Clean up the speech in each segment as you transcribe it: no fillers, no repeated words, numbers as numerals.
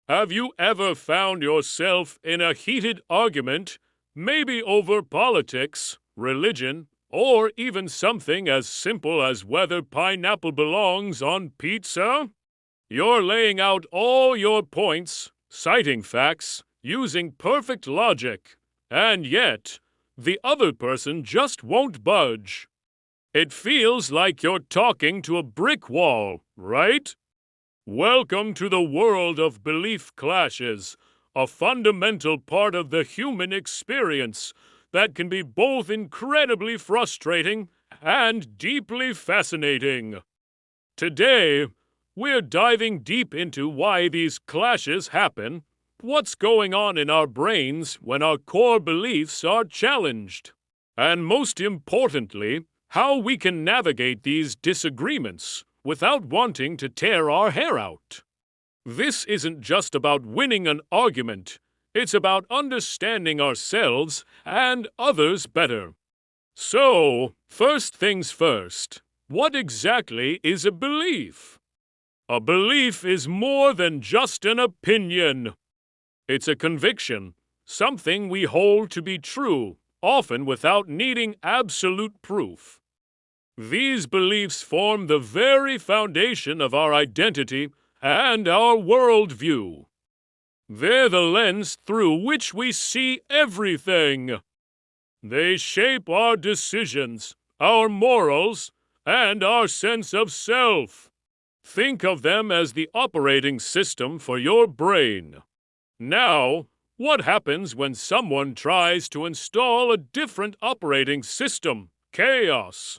Have you ever found yourself in a heated argument, maybe over politics, religion, or even something as simple as whether pineapple belongs on pizza? You're laying out all your points, citing facts, using perfect logic, and yet, the other person just won't budge. It feels like you're talking to a brick wall, right? Welcome to the world of belief clashes, a fundamental part of the human experience that can be both incredibly frustrating and deeply fascinating. Today, we're diving deep into why these clashes happen, what's going on in our brains when our core beliefs are challenged, and most importantly, how we can navigate these disagreements without wanting to tear our hair out. This isn't just about winning an argument, it's about understanding ourselves and others better. So, first things first, what exactly is a belief? A belief is more than just an opinion. It's a conviction, something we hold to be true, often without needing absolute proof. These beliefs form the very foundation of our identity and our worldview. They're the lens through which we see everything. They shape our decisions, our morals, and our sense of self. Think of them as the operating system for your brain. Now, what happens when someone tries to install a different operating system? Chaos.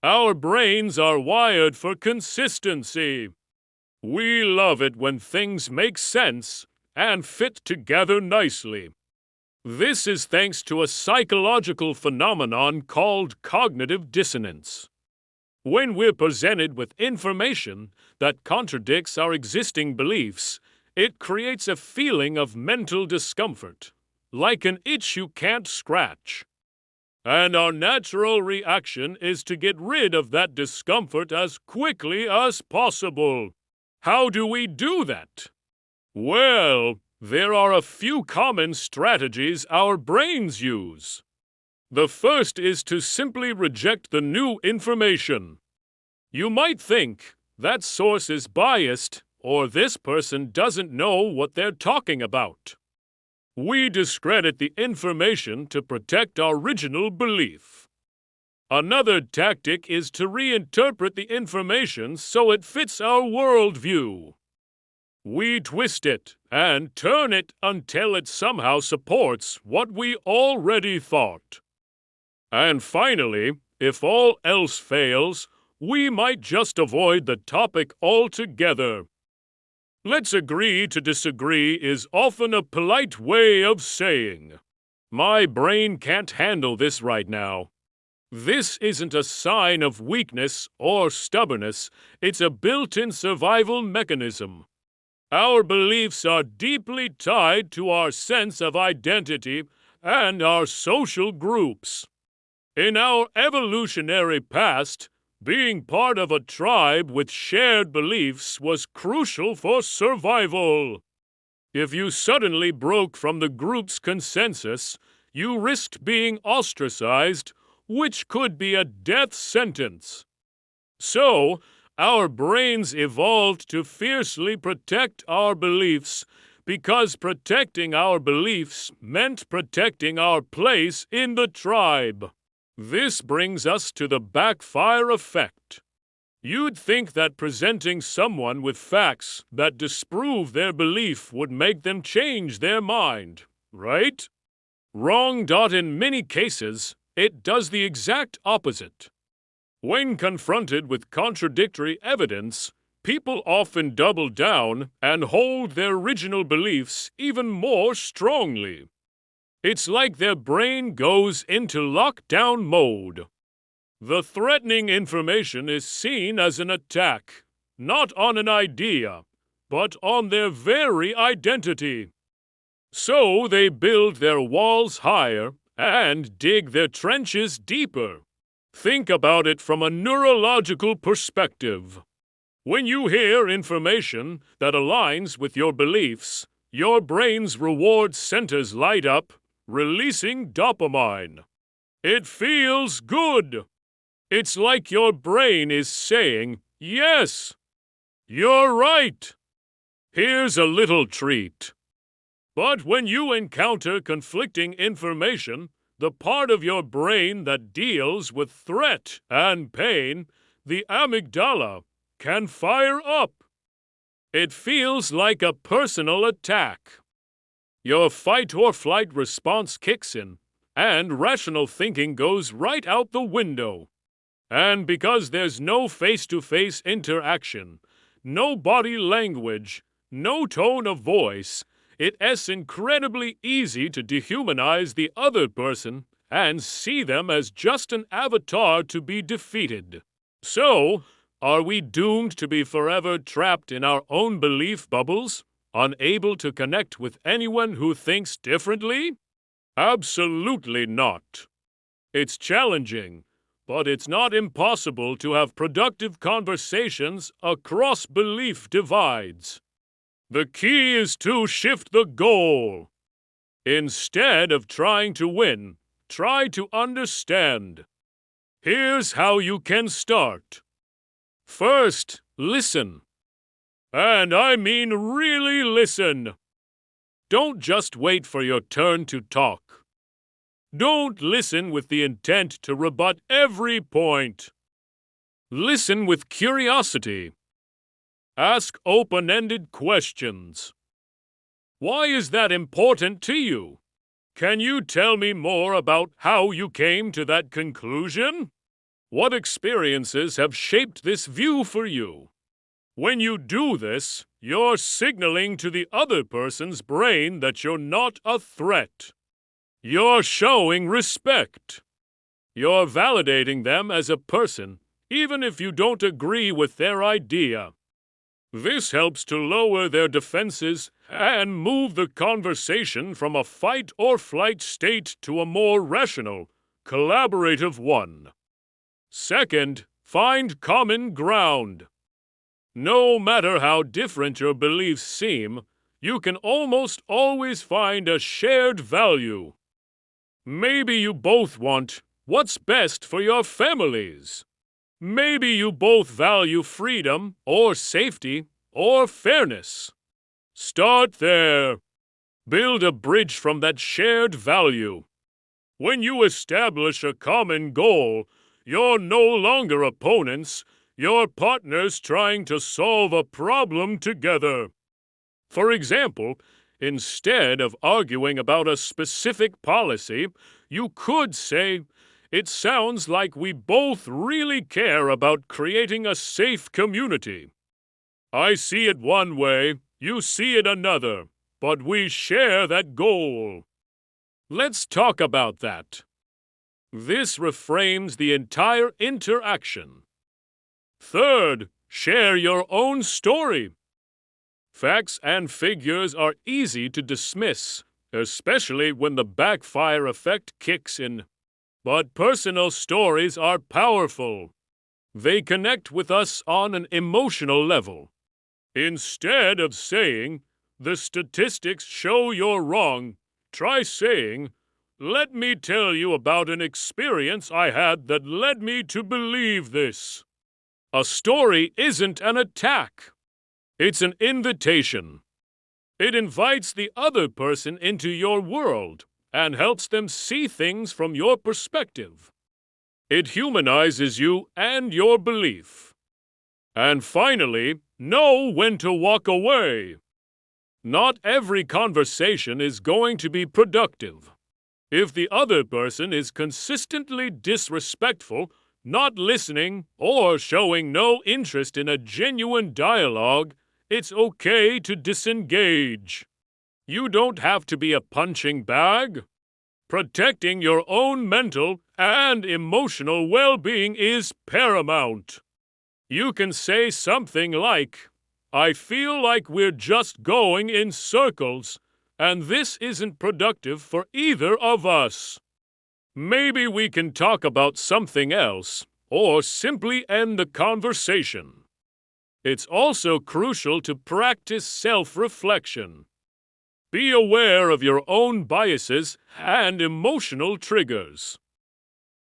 Our brains are wired for consistency. We love it when things make sense and fit together nicely. This is thanks to a psychological phenomenon called cognitive dissonance. When we're presented with information that contradicts our existing beliefs, it creates a feeling of mental discomfort, like an itch you can't scratch. And our natural reaction is to get rid of that discomfort as quickly as possible. How do we do that? Well, there are a few common strategies our brains use. The first is to simply reject the new information. You might think that source is biased or this person doesn't know what they're talking about. We discredit the information to protect our original belief. Another tactic is to reinterpret the information so it fits our worldview. We twist it and turn it until it somehow supports what we already thought. And finally, if all else fails, we might just avoid the topic altogether. Let's agree to disagree is often a polite way of saying, "My brain can't handle this right now." This isn't a sign of weakness or stubbornness, it's a built-in survival mechanism. Our beliefs are deeply tied to our sense of identity and our social groups. In our evolutionary past, being part of a tribe with shared beliefs was crucial for survival. If you suddenly broke from the group's consensus, you risked being ostracized, which could be a death sentence. So, our brains evolved to fiercely protect our beliefs because protecting our beliefs meant protecting our place in the tribe. This brings us to the backfire effect. You'd think that presenting someone with facts that disprove their belief would make them change their mind, right? Wrong. In many cases, it does the exact opposite. When confronted with contradictory evidence, people often double down and hold their original beliefs even more strongly. It's like their brain goes into lockdown mode. The threatening information is seen as an attack, not on an idea, but on their very identity. So they build their walls higher and dig their trenches deeper. Think about it from a neurological perspective. When you hear information that aligns with your beliefs, your brain's reward centers light up, releasing dopamine. It feels good. It's like your brain is saying, "Yes, you're right. Here's a little treat." But when you encounter conflicting information, the part of your brain that deals with threat and pain, the amygdala, can fire up. It feels like a personal attack. Your fight or flight response kicks in, and rational thinking goes right out the window. And because there's no face-to-face interaction, no body language, no tone of voice, it's incredibly easy to dehumanize the other person and see them as just an avatar to be defeated. So, are we doomed to be forever trapped in our own belief bubbles, unable to connect with anyone who thinks differently? Absolutely not. It's challenging, but it's not impossible to have productive conversations across belief divides. The key is to shift the goal. Instead of trying to win, try to understand. Here's how you can start. First, listen. And I mean really listen. Don't just wait for your turn to talk. Don't listen with the intent to rebut every point. Listen with curiosity. Ask open-ended questions. Why is that important to you? Can you tell me more about how you came to that conclusion? What experiences have shaped this view for you? When you do this, you're signaling to the other person's brain that you're not a threat. You're showing respect. You're validating them as a person, even if you don't agree with their idea. This helps to lower their defenses and move the conversation from a fight or flight state to a more rational, collaborative one. Second, find common ground. No matter how different your beliefs seem, you can almost always find a shared value. Maybe you both want what's best for your families. Maybe you both value freedom or safety or fairness. Start there. Build a bridge from that shared value. When you establish a common goal, you're no longer opponents, you're partners trying to solve a problem together. For example, instead of arguing about a specific policy, you could say, "It sounds like we both really care about creating a safe community. I see it one way, you see it another, but we share that goal. Let's talk about that." This reframes the entire interaction. Third, share your own story. Facts and figures are easy to dismiss, especially when the backfire effect kicks in. But personal stories are powerful. They connect with us on an emotional level. Instead of saying, "The statistics show you're wrong," try saying, "Let me tell you about an experience I had that led me to believe this." A story isn't an attack. It's an invitation. It invites the other person into your world and helps them see things from your perspective. It humanizes you and your belief. And finally, know when to walk away. Not every conversation is going to be productive. If the other person is consistently disrespectful, not listening, or showing no interest in a genuine dialogue, it's okay to disengage. You don't have to be a punching bag. Protecting your own mental and emotional well-being is paramount. You can say something like, "I feel like we're just going in circles, and this isn't productive for either of us. Maybe we can talk about something else, or simply end the conversation." It's also crucial to practice self-reflection. Be aware of your own biases and emotional triggers.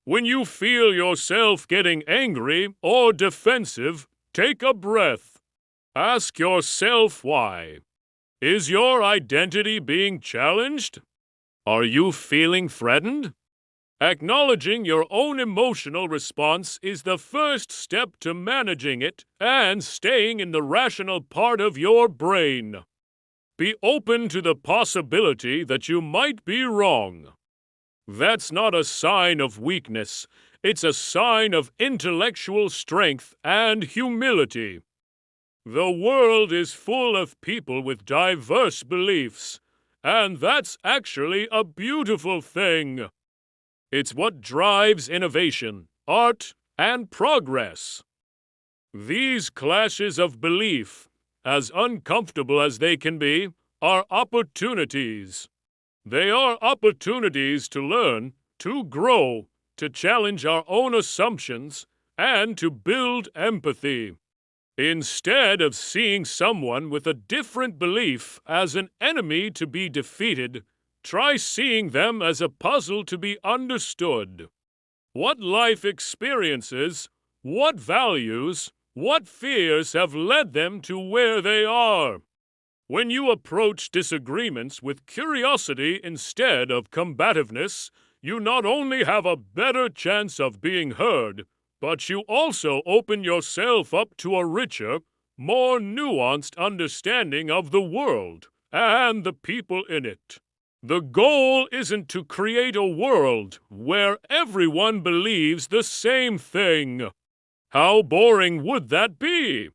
When you feel yourself getting angry or defensive, take a breath. Ask yourself why. Is your identity being challenged? Are you feeling threatened? Acknowledging your own emotional response is the first step to managing it and staying in the rational part of your brain. Be open to the possibility that you might be wrong. That's not a sign of weakness. It's a sign of intellectual strength and humility. The world is full of people with diverse beliefs, and that's actually a beautiful thing. It's what drives innovation, art, and progress. These clashes of belief, as uncomfortable as they can be, are opportunities. They are opportunities to learn, to grow, to challenge our own assumptions, and to build empathy. Instead of seeing someone with a different belief as an enemy to be defeated, try seeing them as a puzzle to be understood. What life experiences, what values, what fears have led them to where they are? When you approach disagreements with curiosity instead of combativeness, you not only have a better chance of being heard, but you also open yourself up to a richer, more nuanced understanding of the world and the people in it. The goal isn't to create a world where everyone believes the same thing. How boring would that be?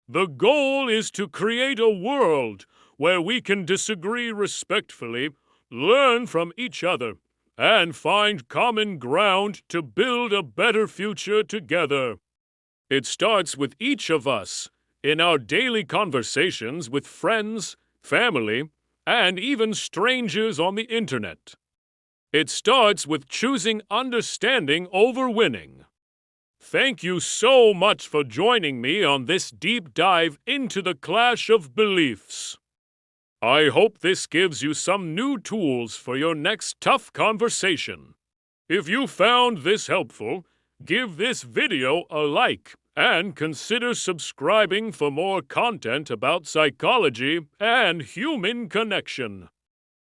The goal is to create a world where we can disagree respectfully, learn from each other, and find common ground to build a better future together. It starts with each of us, in our daily conversations with friends, family, and even strangers on the internet. It starts with choosing understanding over winning. Thank you so much for joining me on this deep dive into the clash of beliefs. I hope this gives you some new tools for your next tough conversation. If you found this helpful, give this video a like and consider subscribing for more content about psychology and human connection.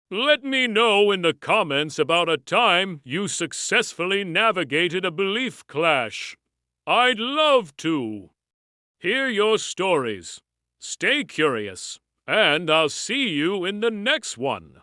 Let me know in the comments about a time you successfully navigated a belief clash. I'd love to hear your stories. Stay curious, and I'll see you in the next one.